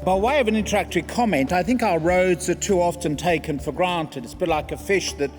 By way of an introductory comment, I think our roads are too often taken for granted. It's a bit like a fish that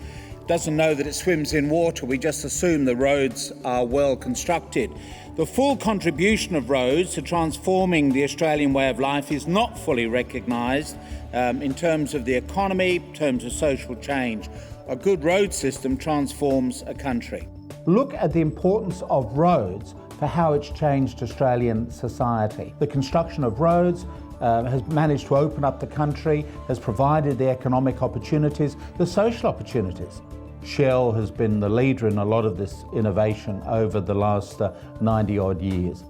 doesn't know that it swims in water. We just assume the roads are well constructed. The full contribution of roads to transforming the Australian way of life is not fully recognised in terms of the economy, in terms of social change. A good road system transforms a country. Look at the importance of roads for how it's changed Australian society. The construction of roads has managed to open up the country, has provided the economic opportunities, the social opportunities. Shell has been the leader in a lot of this innovation over the last 90 odd years.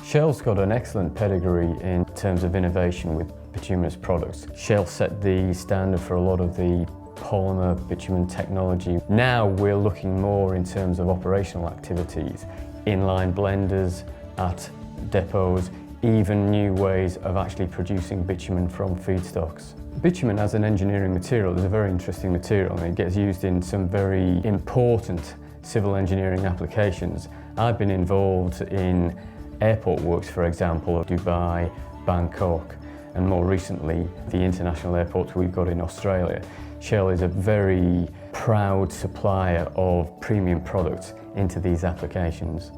Shell's got an excellent pedigree in terms of innovation with bituminous products. Shell set the standard for a lot of the polymer bitumen technology. Now we're looking more in terms of operational activities, inline blenders at depots, even new ways of actually producing bitumen from feedstocks. Bitumen as an engineering material is a very interesting material, and it gets used in some very important civil engineering applications. I've been involved in airport works, for example, Dubai, Bangkok, and more recently the international airports we've got in Australia. Shell is a very proud supplier of premium products into these applications.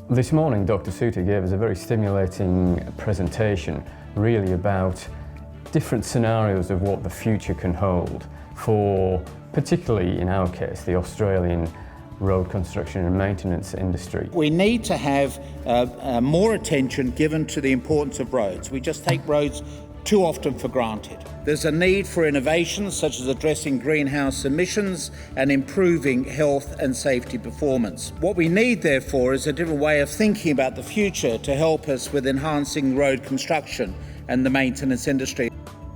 This morning, Dr. Suter gave us a very stimulating presentation, really about different scenarios of what the future can hold for, particularly in our case, the Australian road construction and maintenance industry. We need to have more attention given to the importance of roads. We just take roads too often for granted. There's a need for innovations such as addressing greenhouse emissions and improving health and safety performance. What we need, therefore, is a different way of thinking about the future to help us with enhancing road construction and the maintenance industry.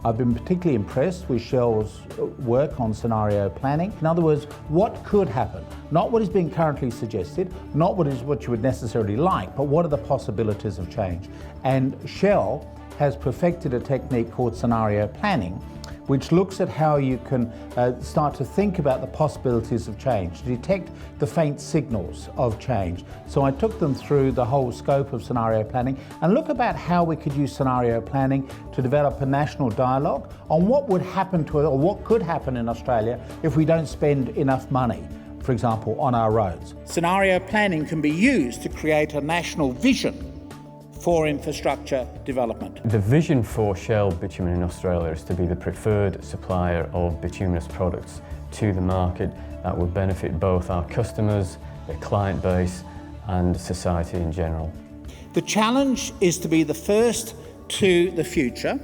I've been particularly impressed with Shell's work on scenario planning. In other words, what could happen? Not what is being currently suggested, not what you would necessarily like, but what are the possibilities of change? And Shell has perfected a technique called scenario planning, which looks at how you can start to think about the possibilities of change, to detect the faint signals of change. So I took them through the whole scope of scenario planning and look about how we could use scenario planning to develop a national dialogue on what would happen to it, or what could happen in Australia if we don't spend enough money, for example, on our roads. Scenario planning can be used to create a national vision for infrastructure development. The vision for Shell Bitumen in Australia is to be the preferred supplier of bituminous products to the market that would benefit both our customers, their client base, and society in general. The challenge is to be the first to the future,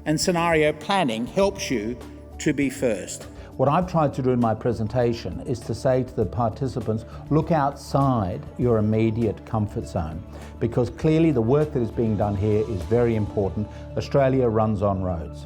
and scenario planning helps you to be first. What I've tried to do in my presentation is to say to the participants, look outside your immediate comfort zone, because clearly the work that is being done here is very important. Australia runs on roads.